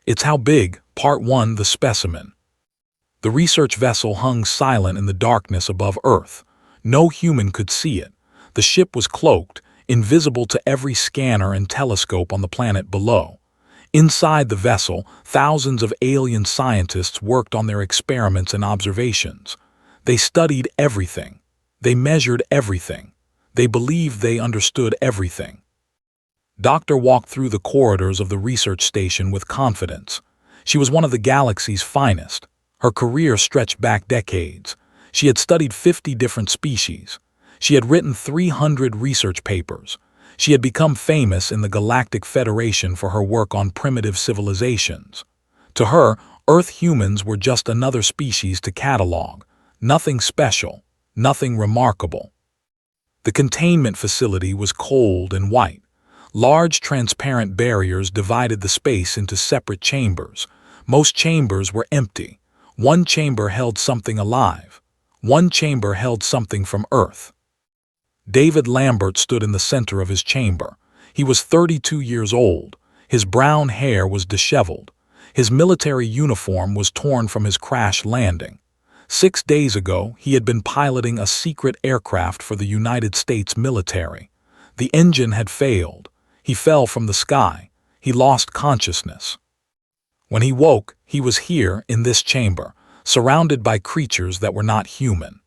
It's How Big, Part 1, The Specimen. The research vessel hung silent in the darkness above Earth. No human could see it. The ship was cloaked, invisible to every scanner and telescope on the planet below. Inside the vessel, thousands of alien scientists worked on their experiments and observations. They studied everything. They measured everything. They believed they understood everything. Doctor walked through the corridors of the research station with confidence. She was one of the galaxy's finest. Her career stretched back decades. She had studied 50 different species. She had written 300 research papers. She had become famous in the Galactic Federation for her work on primitive civilizations. To her, Earth humans were just another species to catalog. Nothing special, nothing remarkable. The containment facility was cold and white. Large transparent barriers divided the space into separate chambers. Most chambers were empty. One chamber held something alive. One chamber held something from Earth. David Lambert stood in the center of his chamber. He was 32 years old. His brown hair was disheveled. His military uniform was torn from his crash landing. 6 days ago, he had been piloting a secret aircraft for the United States military. The engine had failed. He fell from the sky. He lost consciousness. When he woke, he was here in this chamber, surrounded by creatures that were not human.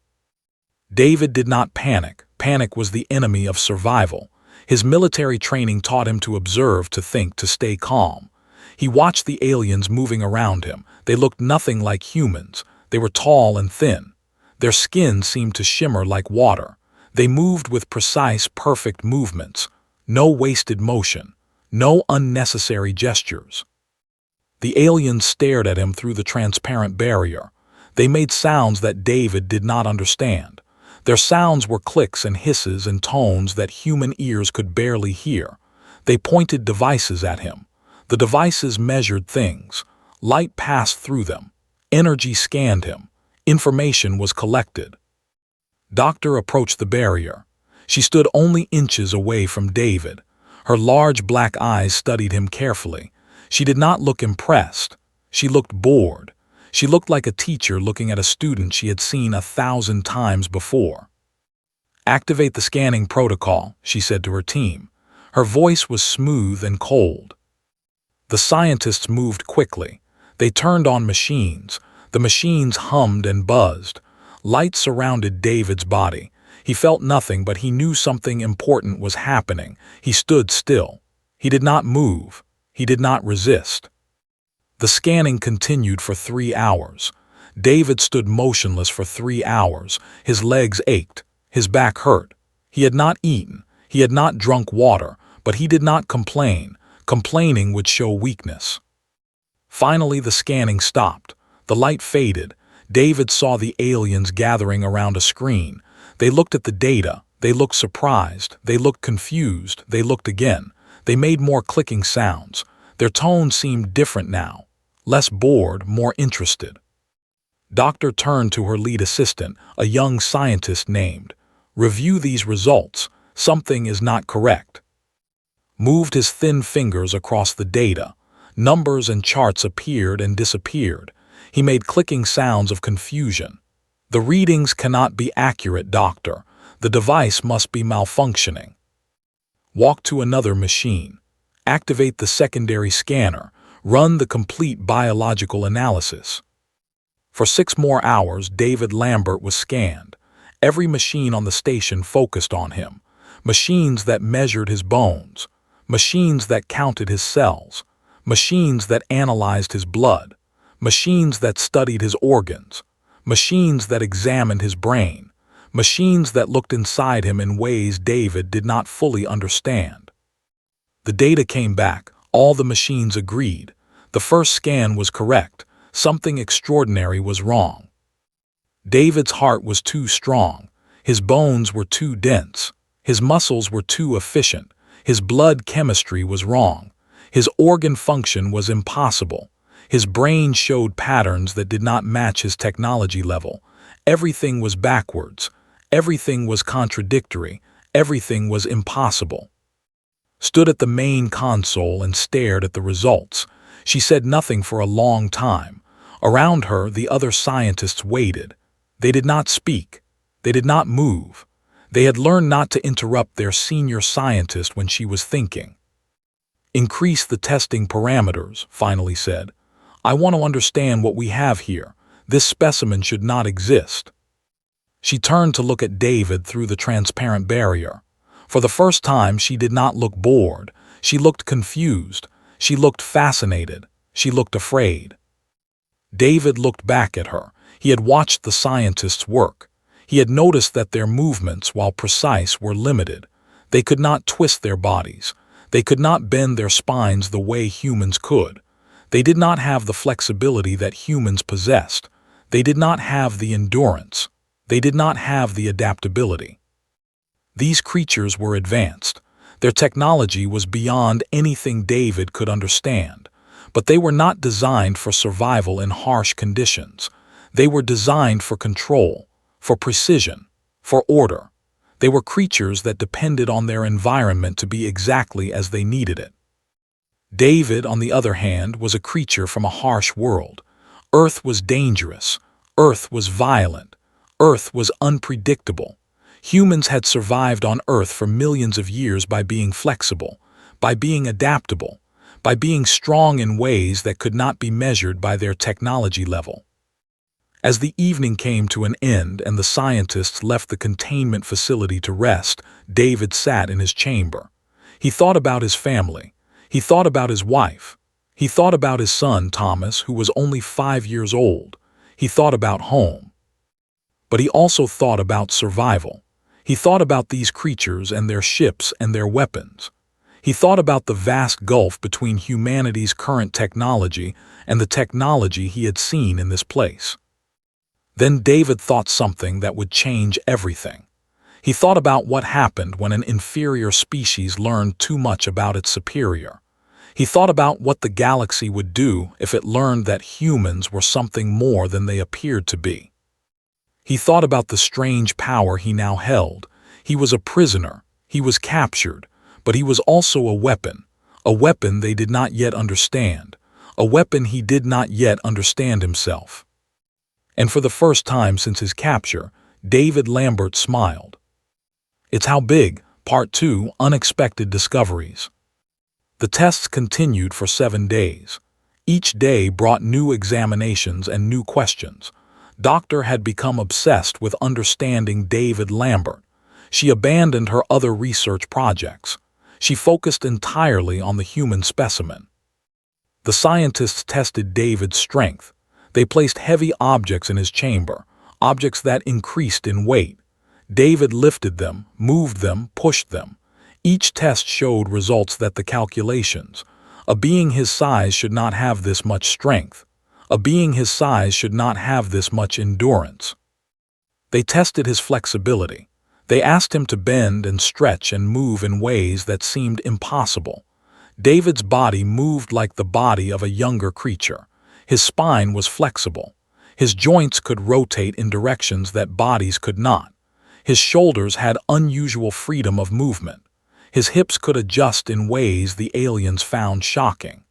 David did not panic. Panic was the enemy of survival. His military training taught him to observe, to think, to stay calm. He watched the aliens moving around him. They looked nothing like humans. They were tall and thin. Their skin seemed to shimmer like water. They moved with precise, perfect movements. No wasted motion. No unnecessary gestures. The aliens stared at him through the transparent barrier. They made sounds that David did not understand. Their sounds were clicks and hisses and tones that human ears could barely hear. They pointed devices at him. The devices measured things. Light passed through them. Energy scanned him. Information was collected. Doctor approached the barrier. She stood only inches away from David. Her large black eyes studied him carefully. She did not look impressed. She looked bored. She looked like a teacher looking at a student she had seen 1,000 times before. "Activate the scanning protocol," she said to her team. Her voice was smooth and cold. The scientists moved quickly. They turned on machines. The machines hummed and buzzed. Light surrounded David's body. He felt nothing, but he knew something important was happening. He stood still. He did not move. He did not resist. The scanning continued for 3 hours. David stood motionless for 3 hours. His legs ached. His back hurt. He had not eaten. He had not drunk water, but he did not complain. Complaining would show weakness. Finally, the scanning stopped. The light faded. David saw the aliens gathering around a screen. They looked at the data. They looked surprised. They looked confused. They looked again. They made more clicking sounds. Their tone seemed different now. Less bored, more interested. Doctor turned to her lead assistant, a young scientist named. "Review these results. Something is not correct." Moved his thin fingers across the data. Numbers and charts appeared and disappeared. He made clicking sounds of confusion. "The readings cannot be accurate, Doctor. The device must be malfunctioning." Walk to another machine. Activate the secondary scanner. Run the complete biological analysis. For 6 more hours, David Lambert was scanned. Every machine on the station focused on him. Machines that measured his bones. Machines that counted his cells. Machines that analyzed his blood. Machines that studied his organs. Machines that examined his brain. Machines that looked inside him in ways David did not fully understand. The data came back. All the machines agreed. The first scan was correct. Something extraordinary was wrong. David's heart was too strong. His bones were too dense. His muscles were too efficient. His blood chemistry was wrong. His organ function was impossible. His brain showed patterns that did not match his technology level. Everything was backwards. Everything was contradictory. Everything was impossible. Stood at the main console and stared at the results. She said nothing for a long time. Around her, the other scientists waited. They did not speak. They did not move. They had learned not to interrupt their senior scientist when she was thinking. "Increase the testing parameters," finally said. "I want to understand what we have here. This specimen should not exist." She turned to look at David through the transparent barrier. For the first time, she did not look bored. She looked confused. She looked fascinated. She looked afraid. David looked back at her. He had watched the scientists work. He had noticed that their movements, while precise, were limited. They could not twist their bodies. They could not bend their spines the way humans could. They did not have the flexibility that humans possessed. They did not have the endurance. They did not have the adaptability. These creatures were advanced. Their technology was beyond anything David could understand. But they were not designed for survival in harsh conditions. They were designed for control, for precision, for order. They were creatures that depended on their environment to be exactly as they needed it. David, on the other hand, was a creature from a harsh world. Earth was dangerous. Earth was violent. Earth was unpredictable. Humans had survived on Earth for millions of years by being flexible, by being adaptable, by being strong in ways that could not be measured by their technology level. As the evening came to an end and the scientists left the containment facility to rest, David sat in his chamber. He thought about his family. He thought about his wife. He thought about his son, Thomas, who was only 5 years old. He thought about home. But he also thought about survival. He thought about these creatures and their ships and their weapons. He thought about the vast gulf between humanity's current technology and the technology he had seen in this place. Then David thought something that would change everything. He thought about what happened when an inferior species learned too much about its superior. He thought about what the galaxy would do if it learned that humans were something more than they appeared to be. He thought about the strange power he now held. He was a prisoner. He was captured. But he was also a weapon they did not yet understand, a weapon he did not yet understand himself. And for the first time since his capture, David Lambert smiled. It's How Big, Part 2, Unexpected Discoveries. The tests continued for 7 days. Each day brought new examinations and new questions. Doctor had become obsessed with understanding David Lambert. She abandoned her other research projects. She focused entirely on the human specimen. The scientists tested David's strength. They placed heavy objects in his chamber, objects that increased in weight. David lifted them, moved them, pushed them. Each test showed results that the calculations. A being his size should not have this much strength. A being his size should not have this much endurance. They tested his flexibility. They asked him to bend and stretch and move in ways that seemed impossible. David's body moved like the body of a younger creature. His spine was flexible. His joints could rotate in directions that bodies could not. His shoulders had unusual freedom of movement. His hips could adjust in ways the aliens found shocking.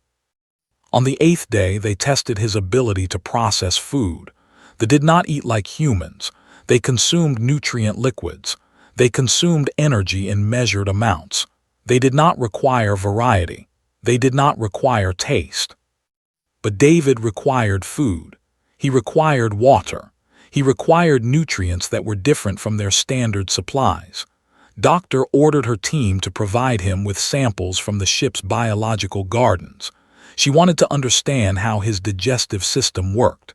On the 8th day, they tested his ability to process food. They did not eat like humans. They consumed nutrient liquids. They consumed energy in measured amounts. They did not require variety. They did not require taste. But David required food. He required water. He required nutrients that were different from their standard supplies. Doctor ordered her team to provide him with samples from the ship's biological gardens. She wanted to understand how his digestive system worked.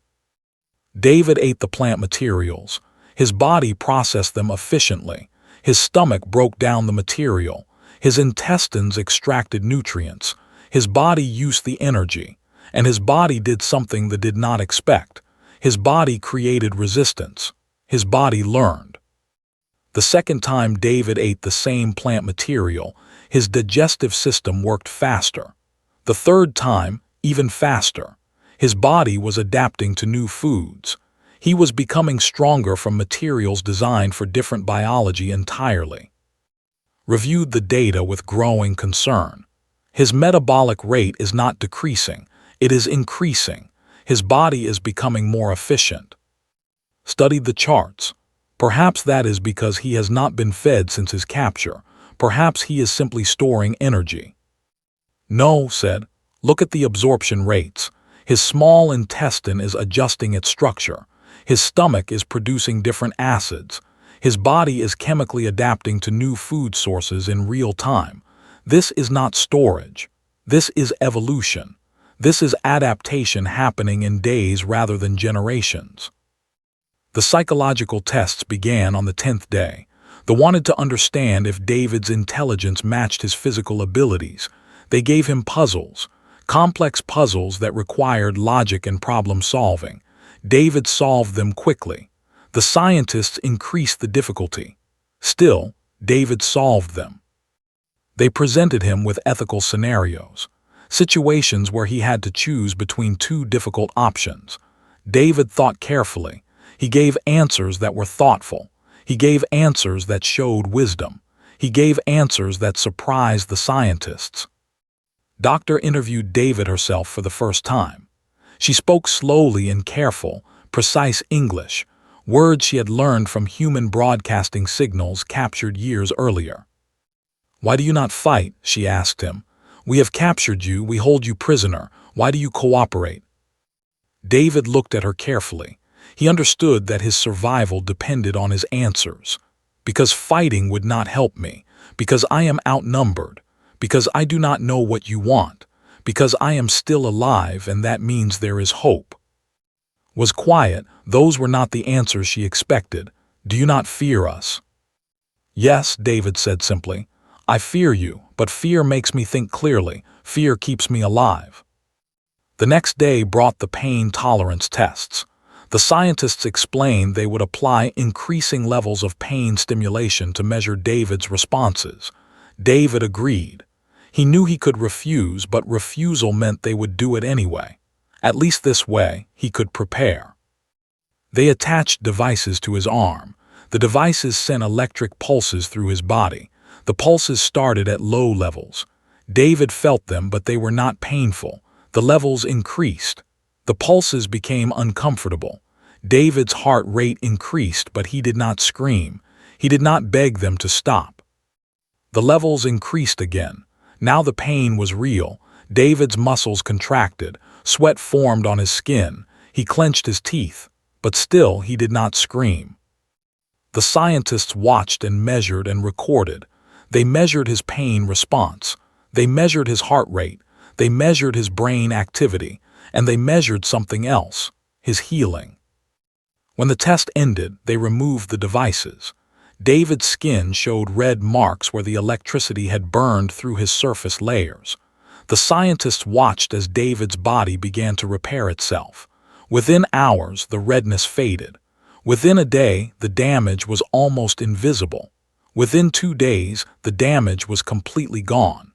David ate the plant materials. His body processed them efficiently. His stomach broke down the material. His intestines extracted nutrients. His body used the energy. And his body did something they did not expect. His body created resistance. His body learned. The second time David ate the same plant material, his digestive system worked faster. The third time, even faster. His body was adapting to new foods. He was becoming stronger from materials designed for different biology entirely. Reviewed the data with growing concern. His metabolic rate is not decreasing. It is increasing. His body is becoming more efficient. Studied the charts. Perhaps that is because he has not been fed since his capture. Perhaps he is simply storing energy. No, said. Look at the absorption rates. His small intestine is adjusting its structure. His stomach is producing different acids. His body is chemically adapting to new food sources in real time. This is not storage. This is evolution. This is adaptation happening in days rather than generations. The psychological tests began on the 10th day. They wanted to understand if David's intelligence matched his physical abilities. They gave him puzzles, complex puzzles that required logic and problem solving. David solved them quickly. The scientists increased the difficulty. Still, David solved them. They presented him with ethical scenarios, situations where he had to choose between two difficult options. David thought carefully. He gave answers that were thoughtful. He gave answers that showed wisdom. He gave answers that surprised the scientists. Doctor interviewed David herself for the first time. She spoke slowly in careful, precise English, words she had learned from human broadcasting signals captured years earlier. "Why do you not fight?" she asked him. "We have captured you, we hold you prisoner. Why do you cooperate?" David looked at her carefully. He understood that his survival depended on his answers. "Because fighting would not help me. Because I am outnumbered. Because I do not know what you want. Because I am still alive, and that means there is hope." Was quiet. Those were not the answers she expected. "Do you not fear us?" "Yes," David said simply. "I fear you, but fear makes me think clearly. Fear keeps me alive." The next day brought the pain tolerance tests. The scientists explained they would apply increasing levels of pain stimulation to measure David's responses. David agreed. He knew he could refuse, but refusal meant they would do it anyway. At least this way, he could prepare. They attached devices to his arm. The devices sent electric pulses through his body. The pulses started at low levels. David felt them, but they were not painful. The levels increased. The pulses became uncomfortable. David's heart rate increased, but he did not scream. He did not beg them to stop. The levels increased again. Now the pain was real. David's muscles contracted. Sweat formed on his skin. He clenched his teeth, but still he did not scream. The scientists watched and measured and recorded. They measured his pain response. They measured his heart rate. They measured his brain activity. And they measured something else, his healing. When the test ended, they removed the devices. David's skin showed red marks where the electricity had burned through his surface layers. The scientists watched as David's body began to repair itself. Within hours, the redness faded. Within a day, the damage was almost invisible. Within 2 days, the damage was completely gone.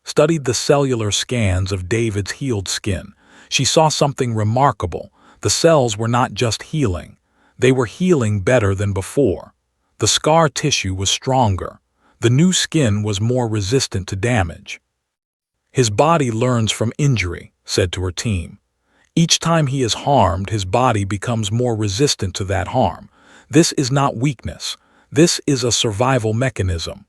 Studied the cellular scans of David's healed skin. She saw something remarkable. The cells were not just healing. They were healing better than before. The scar tissue was stronger. The new skin was more resistant to damage. "His body learns from injury," said to her team. "Each time he is harmed, his body becomes more resistant to that harm. This is not weakness. This is a survival mechanism."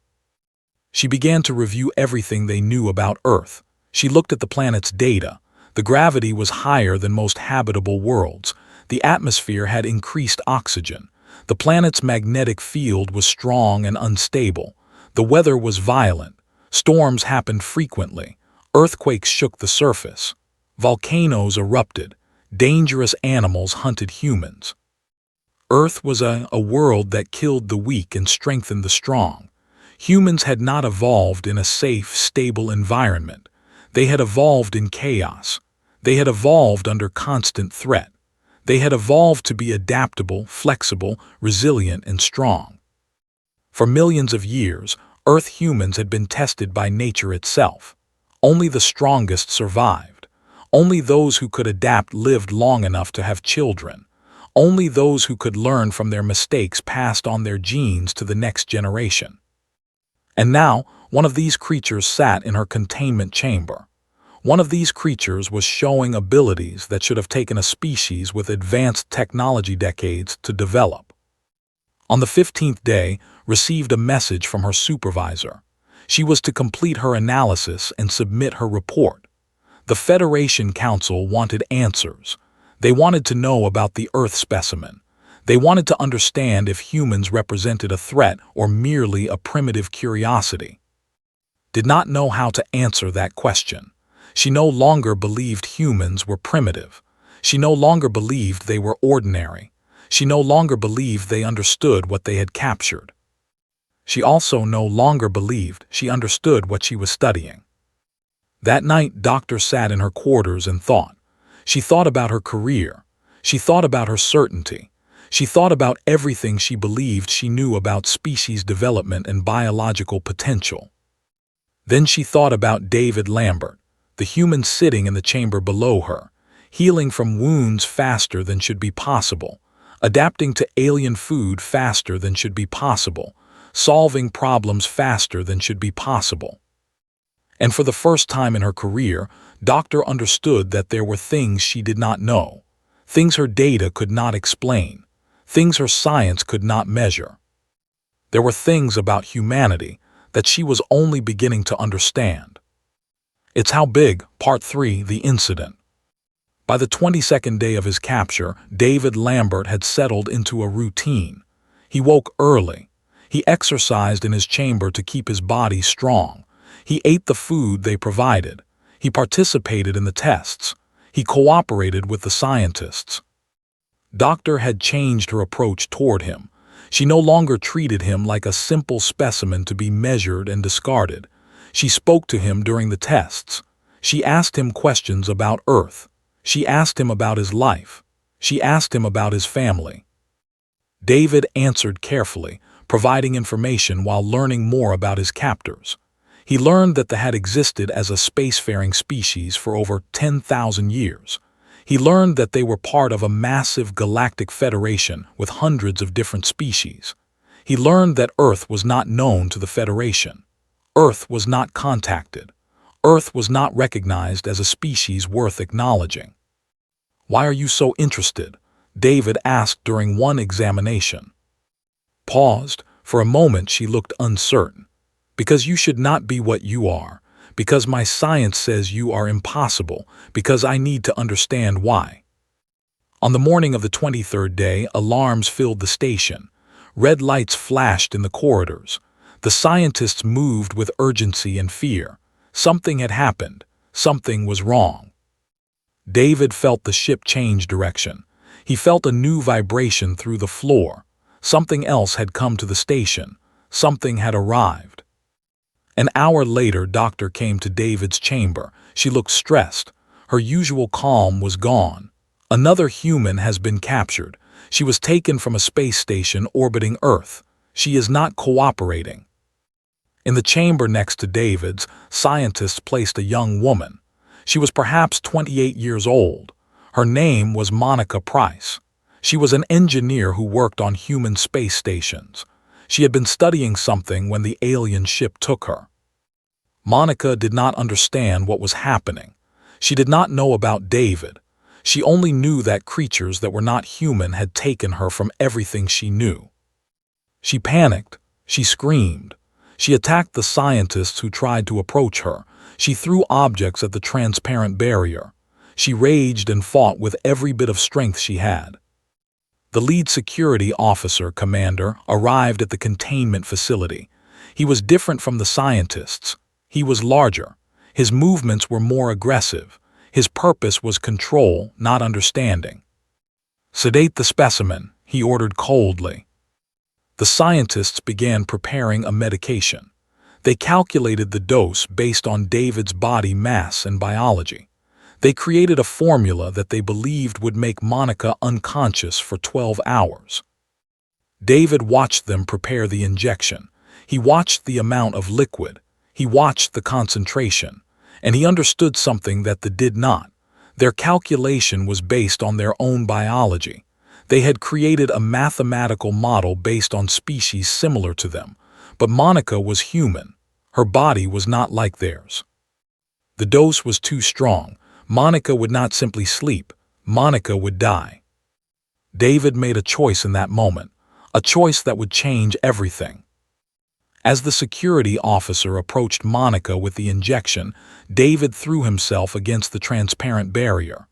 She began to review everything they knew about Earth. She looked at the planet's data. The gravity was higher than most habitable worlds. The atmosphere had increased oxygen. The planet's magnetic field was strong and unstable. The weather was violent. Storms happened frequently. Earthquakes shook the surface. Volcanoes erupted. Dangerous animals hunted humans. Earth was a world that killed the weak and strengthened the strong. Humans had not evolved in a safe, stable environment. They had evolved in chaos. They had evolved under constant threat. They had evolved to be adaptable, flexible, resilient, and strong. For millions of years, Earth humans had been tested by nature itself. Only the strongest survived. Only those who could adapt lived long enough to have children. Only those who could learn from their mistakes passed on their genes to the next generation. And now, one of these creatures sat in her containment chamber. One of these creatures was showing abilities that should have taken a species with advanced technology decades to develop. On the 15th day, received a message from her supervisor. She was to complete her analysis and submit her report. The Federation Council wanted answers. They wanted to know about the Earth specimen. They wanted to understand if humans represented a threat or merely a primitive curiosity. Did not know how to answer that question. She no longer believed humans were primitive. She no longer believed they were ordinary. She no longer believed they understood what they had captured. She also no longer believed she understood what she was studying. That night, Doctor sat in her quarters and thought. She thought about her career. She thought about her certainty. She thought about everything she believed she knew about species development and biological potential. Then she thought about David Lambert, the human sitting in the chamber below her, healing from wounds faster than should be possible, adapting to alien food faster than should be possible, solving problems faster than should be possible. And for the first time in her career, Doctor understood that there were things she did not know, things her data could not explain, things her science could not measure. There were things about humanity that she was only beginning to understand. It's How Big, Part 3, The Incident. By the 22nd day of his capture, David Lambert had settled into a routine. He woke early. He exercised in his chamber to keep his body strong. He ate the food they provided. He participated in the tests. He cooperated with the scientists. Doctor had changed her approach toward him. She no longer treated him like a simple specimen to be measured and discarded. She spoke to him during the tests. She asked him questions about Earth. She asked him about his life. She asked him about his family. David answered carefully, providing information while learning more about his captors. He learned that they had existed as a spacefaring species for over 10,000 years. He learned that they were part of a massive galactic federation with hundreds of different species. He learned that Earth was not known to the Federation. Earth was not contacted. Earth was not recognized as a species worth acknowledging. "Why are you so interested?" David asked during one examination. Paused. For a moment she looked uncertain. "Because you should not be what you are. Because my science says you are impossible. Because I need to understand why." On the morning of the 23rd day, alarms filled the station. Red lights flashed in the corridors. The scientists moved with urgency and fear. Something had happened. Something was wrong. David felt the ship change direction. He felt a new vibration through the floor. Something else had come to the station. Something had arrived. An hour later, Doctor came to David's chamber. She looked stressed. Her usual calm was gone. "Another human has been captured. She was taken from a space station orbiting Earth. She is not cooperating." In the chamber next to David's, scientists placed a young woman. She was perhaps 28 years old. Her name was Monica Price. She was an engineer who worked on human space stations. She had been studying something when the alien ship took her. Monica did not understand what was happening. She did not know about David. She only knew that creatures that were not human had taken her from everything she knew. She panicked. She screamed. She attacked the scientists who tried to approach her. She threw objects at the transparent barrier. She raged and fought with every bit of strength she had. The lead security officer, commander, arrived at the containment facility. He was different from the scientists. He was larger. His movements were more aggressive. His purpose was control, not understanding. "Sedate the specimen," he ordered coldly. The scientists began preparing a medication. They calculated the dose based on David's body mass and biology. They created a formula that they believed would make Monica unconscious for 12 hours. David watched them prepare the injection. He watched the amount of liquid. He watched the concentration. And he understood something that they did not. Their calculation was based on their own biology. They had created a mathematical model based on species similar to them. But Monica was human. Her body was not like theirs. The dose was too strong. Monica would not simply sleep. Monica would die. David made a choice in that moment, a choice that would change everything. As the security officer approached Monica with the injection, David threw himself against the transparent barrier.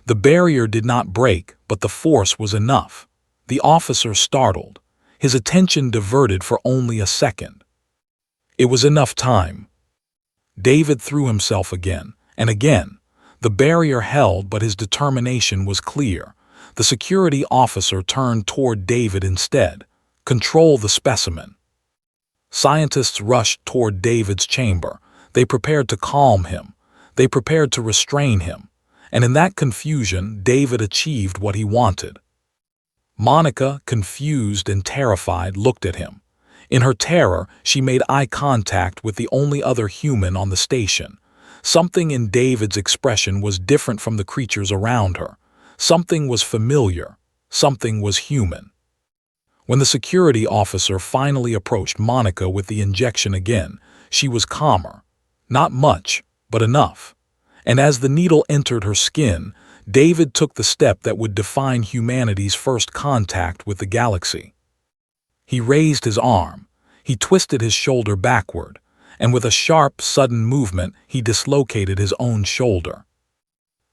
The barrier did not break, but the force was enough. The officer startled, his attention diverted for only a second. It was enough time. David threw himself again, and again. The barrier held, but his determination was clear. The security officer turned toward David instead. Control the specimen. Scientists rushed toward David's chamber. They prepared to calm him. They prepared to restrain him. And in that confusion, David achieved what he wanted. Monica, confused and terrified, looked at him. In her terror, she made eye contact with the only other human on the station. Something in David's expression was different from the creatures around her. Something was familiar. Something was human. When the security officer finally approached Monica with the injection again, she was calmer. Not much, but enough. And as the needle entered her skin, David took the step that would define humanity's first contact with the galaxy. He raised his arm. He twisted his shoulder backward, and with a sharp, sudden movement, he dislocated his own shoulder.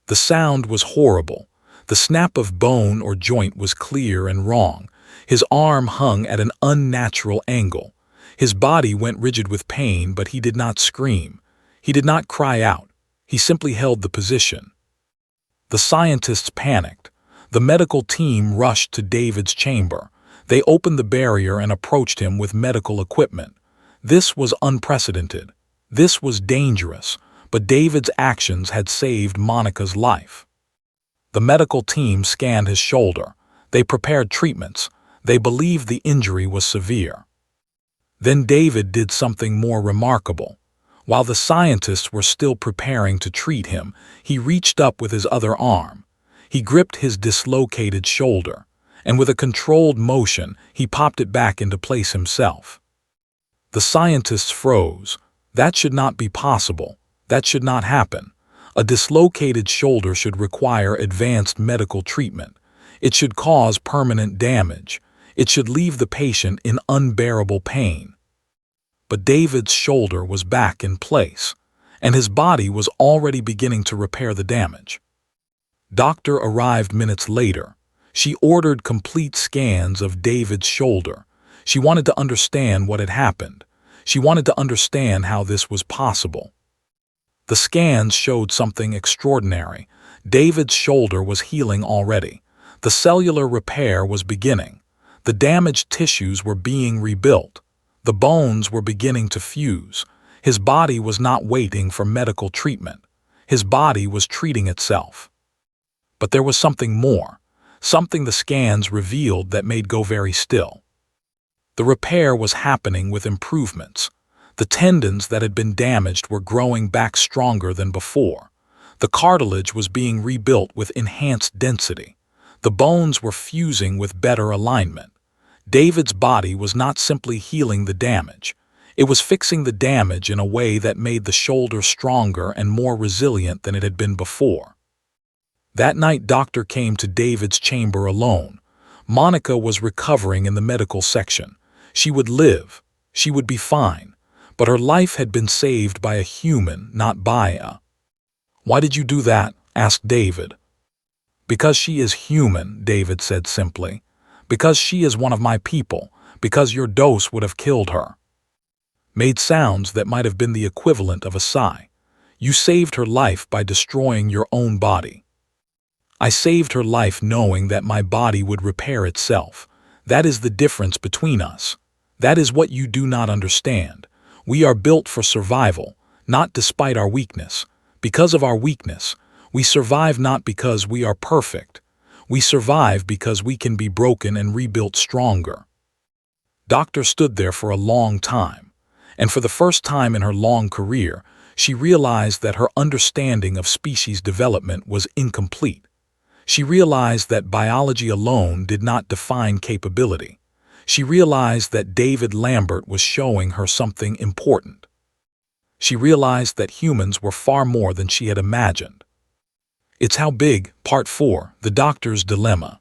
The sound was horrible. The snap of bone or joint was clear and wrong. His arm hung at an unnatural angle. His body went rigid with pain, but he did not scream. He did not cry out. He simply held the position. The scientists panicked. The medical team rushed to David's chamber. They opened the barrier and approached him with medical equipment. This was unprecedented. This was dangerous, but David's actions had saved Monica's life. The medical team scanned his shoulder. They prepared treatments. They believed the injury was severe. Then David did something more remarkable. While the scientists were still preparing to treat him, he reached up with his other arm. He gripped his dislocated shoulder, and with a controlled motion, he popped it back into place himself. The scientists froze. That should not be possible. That should not happen. A dislocated shoulder should require advanced medical treatment. It should cause permanent damage. It should leave the patient in unbearable pain. But David's shoulder was back in place, and his body was already beginning to repair the damage. Doctor arrived minutes later. She ordered complete scans of David's shoulder. She wanted to understand what had happened. She wanted to understand how this was possible. The scans showed something extraordinary. David's shoulder was healing already. The cellular repair was beginning. The damaged tissues were being rebuilt. The bones were beginning to fuse. His body was not waiting for medical treatment. His body was treating itself. But there was something more, something the scans revealed that made go very still. The repair was happening with improvements. The tendons that had been damaged were growing back stronger than before. The cartilage was being rebuilt with enhanced density. The bones were fusing with better alignment. David's body was not simply healing the damage. It was fixing the damage in a way that made the shoulder stronger and more resilient than it had been before. That night, Doctor came to David's chamber alone. Monica was recovering in the medical section. She would live. She would be fine. But her life had been saved by a human, not by a... "Why did you do that?" asked David. "Because she is human," David said simply. "Because she is one of my people. Because your dose would have killed her." Made sounds that might have been the equivalent of a sigh. "You saved her life by destroying your own body." "I saved her life knowing that my body would repair itself. That is the difference between us. That is what you do not understand. We are built for survival, not despite our weakness. Because of our weakness, we survive not because we are perfect. We survive because we can be broken and rebuilt stronger." Doctor stood there for a long time, and for the first time in her long career, she realized that her understanding of species development was incomplete. She realized that biology alone did not define capability. She realized that David Lambert was showing her something important. She realized that humans were far more than she had imagined. It's How Big, Part 4, The Doctor's Dilemma.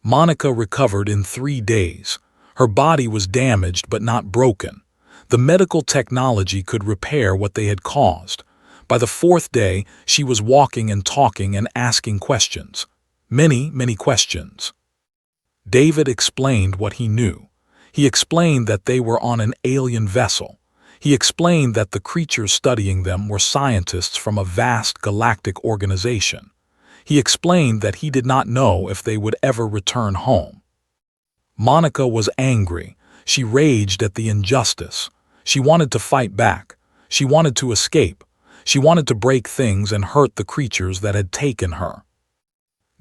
Monica recovered in 3 days. Her body was damaged but not broken. The medical technology could repair what they had caused. By the 4th day, she was walking and talking and asking questions. Many, many questions. David explained what he knew. He explained that they were on an alien vessel. He explained that the creatures studying them were scientists from a vast galactic organization. He explained that he did not know if they would ever return home. Monica was angry. She raged at the injustice. She wanted to fight back. She wanted to escape. She wanted to break things and hurt the creatures that had taken her.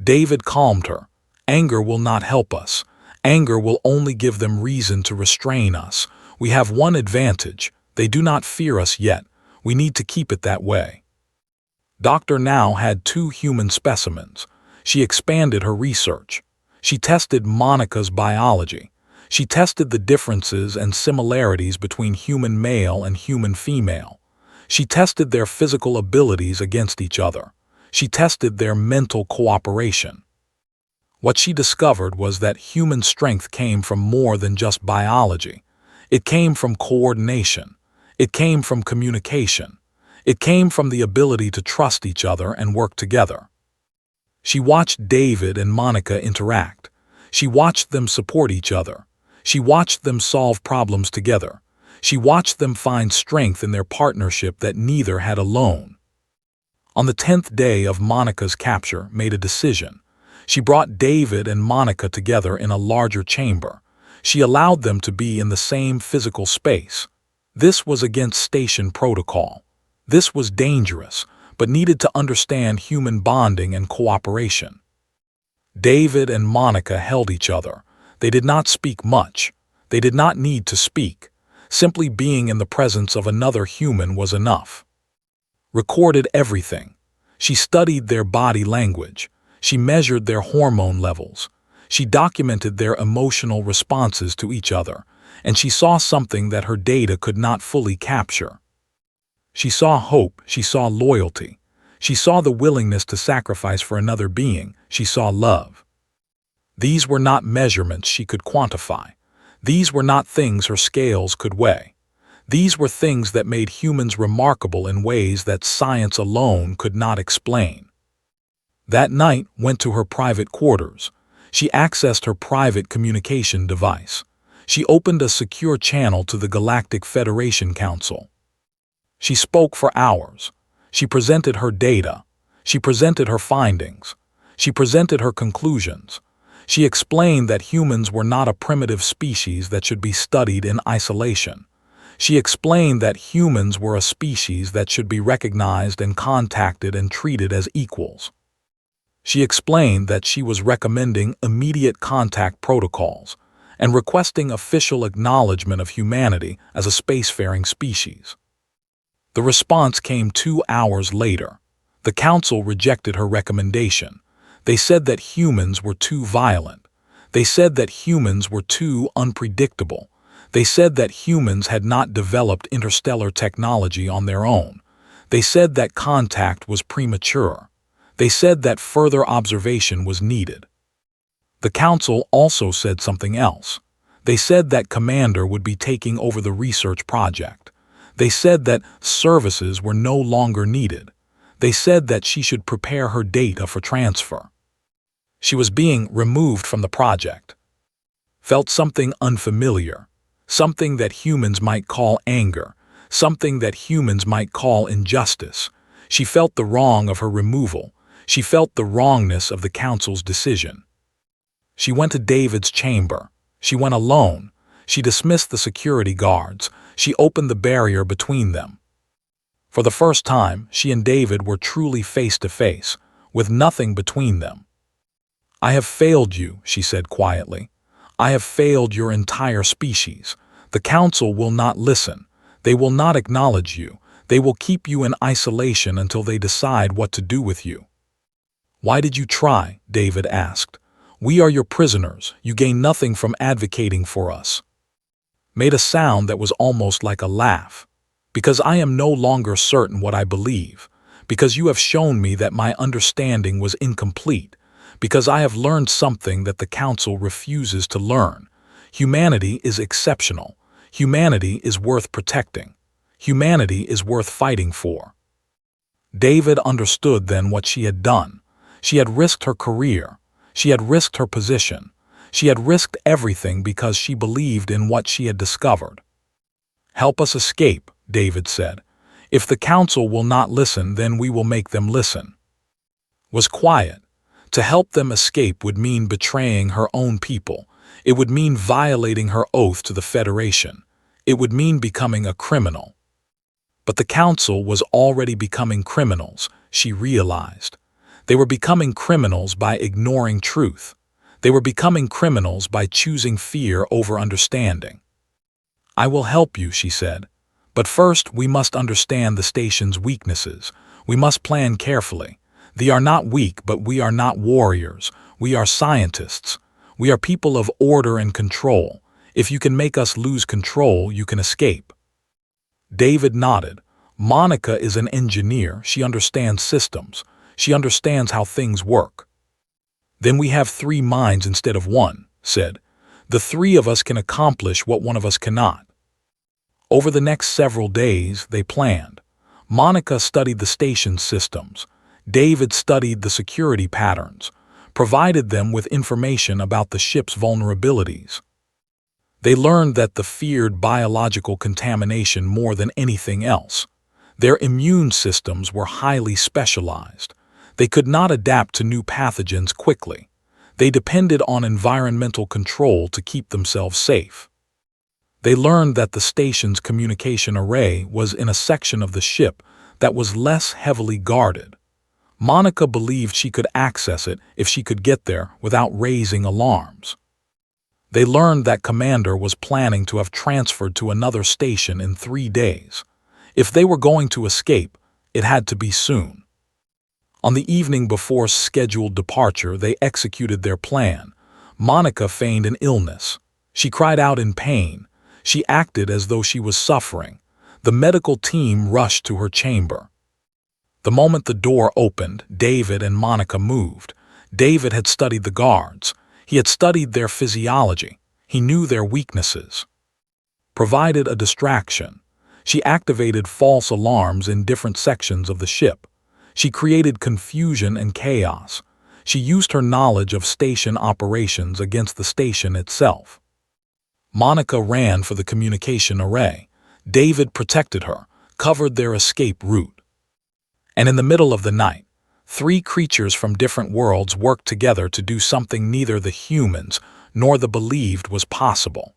David calmed her. Anger will not help us. Anger will only give them reason to restrain us. We have one advantage. They do not fear us yet. We need to keep it that way. Doctor now had 2 human specimens. She expanded her research. She tested Monica's biology. She tested the differences and similarities between human male and human female. She tested their physical abilities against each other. She tested their mental cooperation. What she discovered was that human strength came from more than just biology. It came from coordination. It came from communication. It came from the ability to trust each other and work together. She watched David and Monica interact. She watched them support each other. She watched them solve problems together. She watched them find strength in their partnership that neither had alone. On the 10th day of Monica's capture, made a decision. She brought David and Monica together in a larger chamber. She allowed them to be in the same physical space. This was against station protocol. This was dangerous, but needed to understand human bonding and cooperation. David and Monica held each other. They did not speak much. They did not need to speak. Simply being in the presence of another human was enough. Recorded everything. She studied their body language. She measured their hormone levels. She documented their emotional responses to each other, and she saw something that her data could not fully capture. She saw hope. She saw loyalty. She saw the willingness to sacrifice for another being. She saw love. These were not measurements she could quantify. These were not things her scales could weigh. These were things that made humans remarkable in ways that science alone could not explain. That night went to her private quarters. She accessed her private communication device. She opened a secure channel to the Galactic Federation Council. She spoke for hours. She presented her data. She presented her findings. She presented her conclusions. She explained that humans were not a primitive species that should be studied in isolation. She explained that humans were a species that should be recognized and contacted and treated as equals. She explained that she was recommending immediate contact protocols and requesting official acknowledgement of humanity as a spacefaring species. The response came 2 hours later. The Council rejected her recommendation. They said that humans were too violent. They said that humans were too unpredictable. They said that humans had not developed interstellar technology on their own. They said that contact was premature. They said that further observation was needed. The Council also said something else. They said that Commander would be taking over the research project. They said that services were no longer needed. They said that she should prepare her data for transfer. She was being removed from the project. Felt something unfamiliar, something that humans might call anger, something that humans might call injustice. She felt the wrong of her removal. She felt the wrongness of the Council's decision. She went to David's chamber. She went alone. She dismissed the security guards. She opened the barrier between them. For the first time, she and David were truly face to face, with nothing between them. "I have failed you," she said quietly. "I have failed your entire species. The Council will not listen. They will not acknowledge you. They will keep you in isolation until they decide what to do with you." "Why did you try?" David asked. "We are your prisoners. You gain nothing from advocating for us." Made a sound that was almost like a laugh. because I am no longer certain what I believe, because you have shown me that my understanding was incomplete, because I have learned something that the Council refuses to learn. Humanity is exceptional. Humanity is worth protecting. Humanity is worth fighting for. David understood then what she had done. She had risked her career. She had risked her position. She had risked everything because she believed in what she had discovered. "Help us escape," David said. "If the Council will not listen, then we will make them listen." Was quiet. To help them escape would mean betraying her own people. It would mean violating her oath to the Federation. It would mean becoming a criminal. But the Council was already becoming criminals, she realized. They were becoming criminals by ignoring truth. They were becoming criminals by choosing fear over understanding. "I will help you," she said. "But first we must understand the station's weaknesses. We must plan carefully. They are not weak, but we are not warriors. We are scientists. We are people of order and control. If you can make us lose control, you can escape." David nodded. Monica is an engineer. She understands systems. She understands how things work. "Then we have 3 minds instead of 1, said. "The 3 of us can accomplish what one of us cannot." Over the next several days, they planned. Monica studied the station's systems. David studied the security patterns, provided them with information about the ship's vulnerabilities. They learned that the feared biological contamination more than anything else. Their immune systems were highly specialized. They could not adapt to new pathogens quickly. They depended on environmental control to keep themselves safe. They learned that the station's communication array was in a section of the ship that was less heavily guarded. Monica believed she could access it if she could get there without raising alarms. They learned that Commander was planning to have transferred to another station in 3 days. If they were going to escape, it had to be soon. On the evening before scheduled departure, they executed their plan. Monica feigned an illness. She cried out in pain. She acted as though she was suffering. The medical team rushed to her chamber. The moment the door opened, David and Monica moved. David had studied the guards. He had studied their physiology. He knew their weaknesses. Provided a distraction. She activated false alarms in different sections of the ship. She created confusion and chaos. She used her knowledge of station operations against the station itself. Monica ran for the communication array. David protected her, covered their escape route. And in the middle of the night, 3 creatures from different worlds worked together to do something neither the humans nor the believed was possible.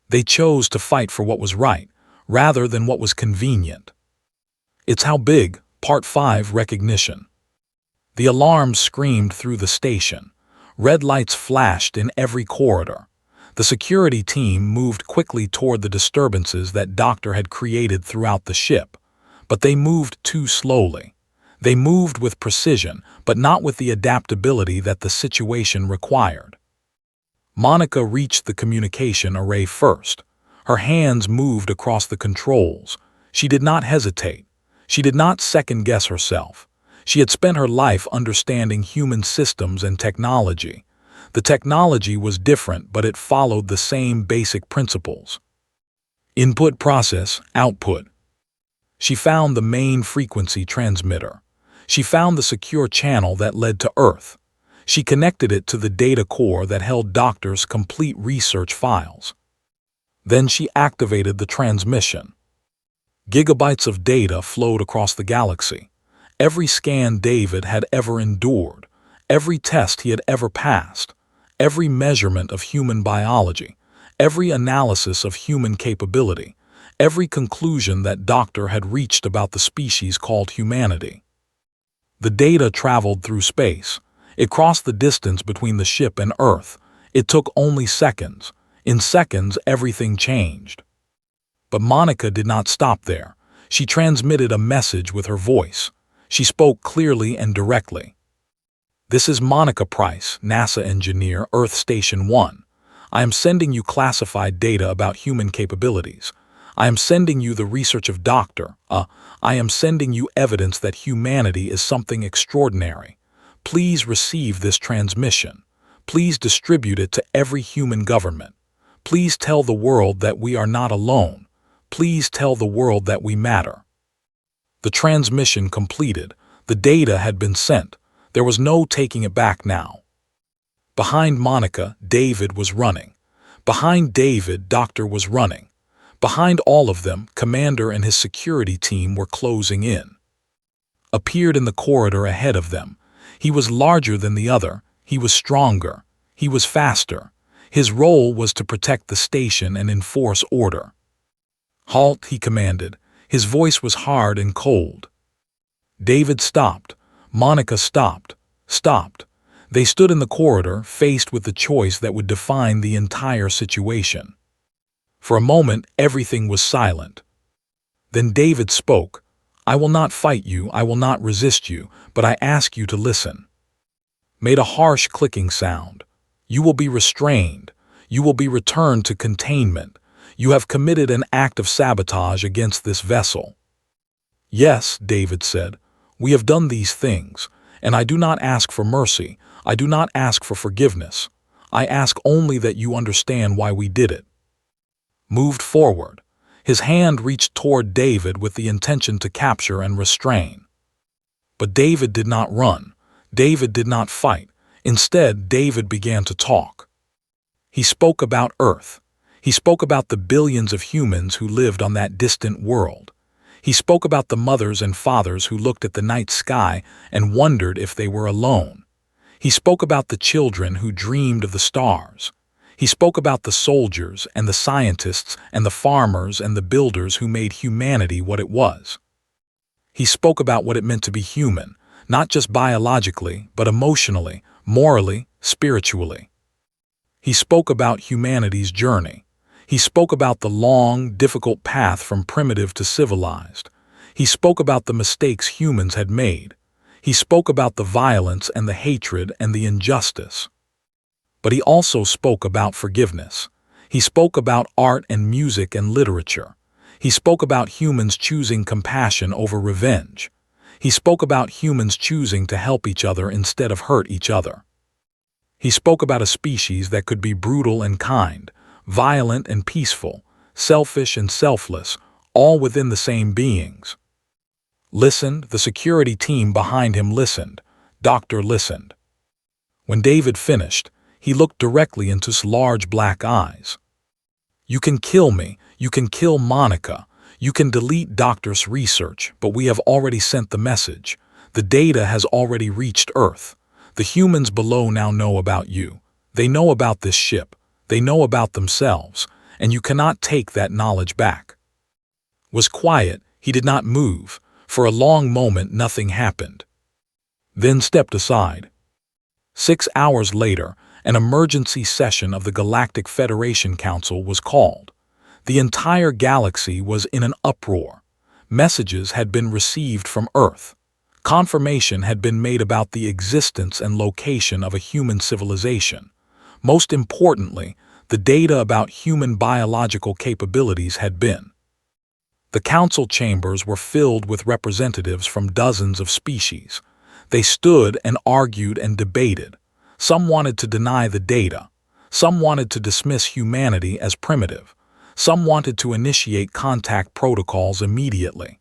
They chose to fight for what was right, rather than what was convenient. It's how big. Part 5 Recognition. The alarms screamed through the station. Red lights flashed in every corridor. The security team moved quickly toward the disturbances that Doctor had created throughout the ship. But they moved too slowly. They moved with precision, but not with the adaptability that the situation required. Monica reached the communication array first. Her hands moved across the controls. She did not hesitate. She did not second-guess herself. She had spent her life understanding human systems and technology. The technology was different, but it followed the same basic principles. Input, process, output. She found the main frequency transmitter. She found the secure channel that led to Earth. She connected it to the data core that held Doctor's complete research files. Then she activated the transmission. Gigabytes of data flowed across the galaxy. Every scan David had ever endured, every test he had ever passed, every measurement of human biology, every analysis of human capability, every conclusion that Doctor had reached about the species called humanity. The data traveled through space. It crossed the distance between the ship and Earth. It took only seconds. In seconds, everything changed. But Monica did not stop there. She transmitted a message with her voice. She spoke clearly and directly. "This is Monica Price, NASA engineer, Earth Station 1. I am sending you classified data about human capabilities. I am sending you the research of I am sending you evidence that humanity is something extraordinary. Please receive this transmission. Please distribute it to every human government. Please tell the world that we are not alone. Please tell the world that we matter. The transmission completed. The data had been sent. There was no taking it back now. Behind Monica, David was running. Behind David, Doctor was running. Behind all of them, Commander and his security team were closing in. Appeared in the corridor ahead of them. He was larger than the other. He was stronger. He was faster. His role was to protect the station and enforce order. "Halt," he commanded. His voice was hard and cold. David stopped. Monica stopped. Stopped. They stood in the corridor, faced with the choice that would define the entire situation. For a moment, everything was silent. Then David spoke. "I will not fight you, I will not resist you, but I ask you to listen." Made a harsh clicking sound. "You will be restrained. You will be returned to containment. You have committed an act of sabotage against this vessel." "Yes," David said, "we have done these things, and I do not ask for mercy. I do not ask for forgiveness. I ask only that you understand why we did it." Moved forward. His hand reached toward David with the intention to capture and restrain. But David did not run. David did not fight. Instead, David began to talk. He spoke about Earth. He spoke about the billions of humans who lived on that distant world. He spoke about the mothers and fathers who looked at the night sky and wondered if they were alone. He spoke about the children who dreamed of the stars. He spoke about the soldiers and the scientists and the farmers and the builders who made humanity what it was. He spoke about what it meant to be human, not just biologically, but emotionally, morally, spiritually. He spoke about humanity's journey. He spoke about the long, difficult path from primitive to civilized. He spoke about the mistakes humans had made. He spoke about the violence and the hatred and the injustice. But he also spoke about forgiveness. He spoke about art and music and literature. He spoke about humans choosing compassion over revenge. He spoke about humans choosing to help each other instead of hurt each other. He spoke about a species that could be brutal and kind, violent and peaceful, selfish and selfless, all within the same beings. Listened, the security team behind him listened. Doctor listened. When David finished, he looked directly into his large black eyes. "You can kill me, you can kill Monica, you can delete Doctor's research, but we have already sent the message. The data has already reached Earth. The humans below now know about you. They know about this ship. They know about themselves, and you cannot take that knowledge back." Was quiet. He did not move. For a long moment, nothing happened. Then stepped aside. 6 hours later, an emergency session of the Galactic Federation Council was called. The entire galaxy was in an uproar. Messages had been received from Earth. Confirmation had been made about the existence and location of a human civilization. Most importantly, the data about human biological capabilities had been. The council chambers were filled with representatives from dozens of species. They stood and argued and debated. Some wanted to deny the data. Some wanted to dismiss humanity as primitive. Some wanted to initiate contact protocols immediately.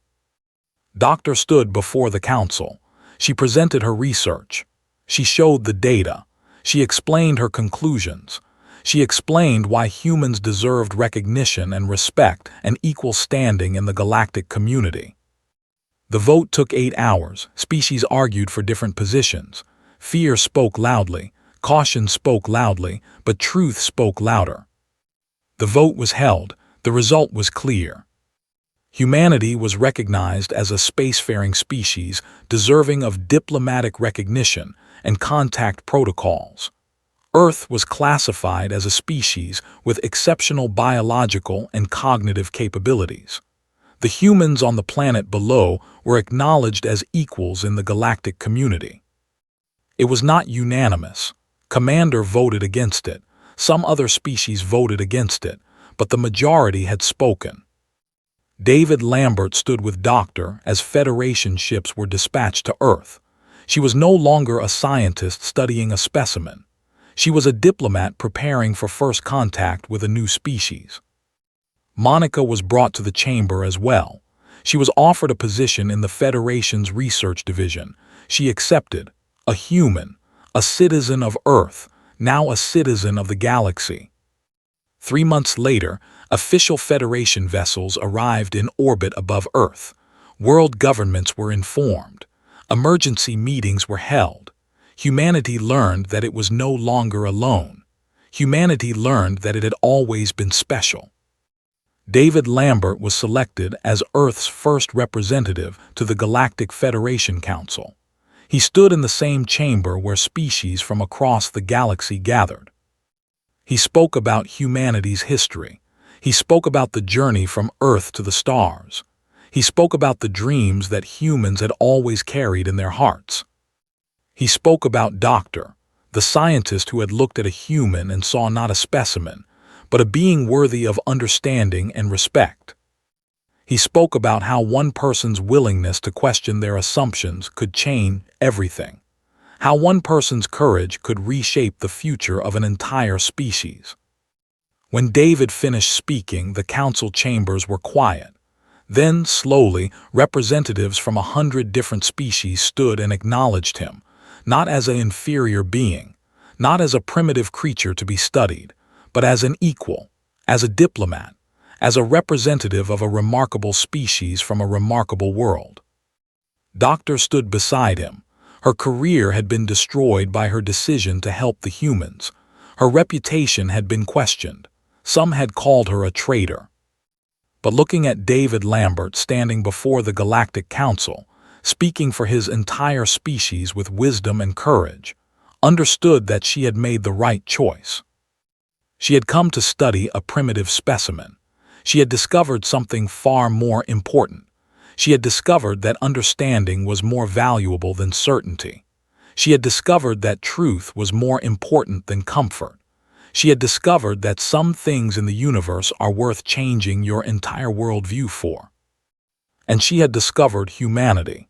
Doctor stood before the council. She presented her research. She showed the data. She explained her conclusions. She explained why humans deserved recognition and respect and equal standing in the galactic community. The vote took 8 hours. Species argued for different positions. Fear spoke loudly, caution spoke loudly, but truth spoke louder. The vote was held. The result was clear. Humanity was recognized as a spacefaring species deserving of diplomatic recognition and contact protocols. Earth was classified as a species with exceptional biological and cognitive capabilities. The humans on the planet below were acknowledged as equals in the galactic community. It was not unanimous. Commander voted against it. Some other species voted against it, but the majority had spoken. David Lambert stood with Doctor as Federation ships were dispatched to Earth. She was no longer a scientist studying a specimen. She was a diplomat preparing for first contact with a new species. Monica was brought to the chamber as well. She was offered a position in the Federation's research division. She accepted. A human, a citizen of Earth, now a citizen of the galaxy. 3 months later, official Federation vessels arrived in orbit above Earth. World governments were informed. Emergency meetings were held. Humanity learned that it was no longer alone. Humanity learned that it had always been special. David Lambert was selected as Earth's first representative to the Galactic Federation Council. He stood in the same chamber where species from across the galaxy gathered. He spoke about humanity's history. He spoke about the journey from Earth to the stars. He spoke about the dreams that humans had always carried in their hearts. He spoke about Doctor, the scientist who had looked at a human and saw not a specimen, but a being worthy of understanding and respect. He spoke about how one person's willingness to question their assumptions could change everything, how one person's courage could reshape the future of an entire species. When David finished speaking, the council chambers were quiet. Then, slowly, representatives from 100 different species stood and acknowledged him, not as an inferior being, not as a primitive creature to be studied, but as an equal, as a diplomat, as a representative of a remarkable species from a remarkable world. Doctor stood beside him. Her career had been destroyed by her decision to help the humans. Her reputation had been questioned. Some had called her a traitor. But looking at David Lambert standing before the Galactic Council, speaking for his entire species with wisdom and courage, understood that she had made the right choice. She had come to study a primitive specimen. She had discovered something far more important. She had discovered that understanding was more valuable than certainty. She had discovered that truth was more important than comfort. She had discovered that some things in the universe are worth changing your entire worldview for. And she had discovered humanity.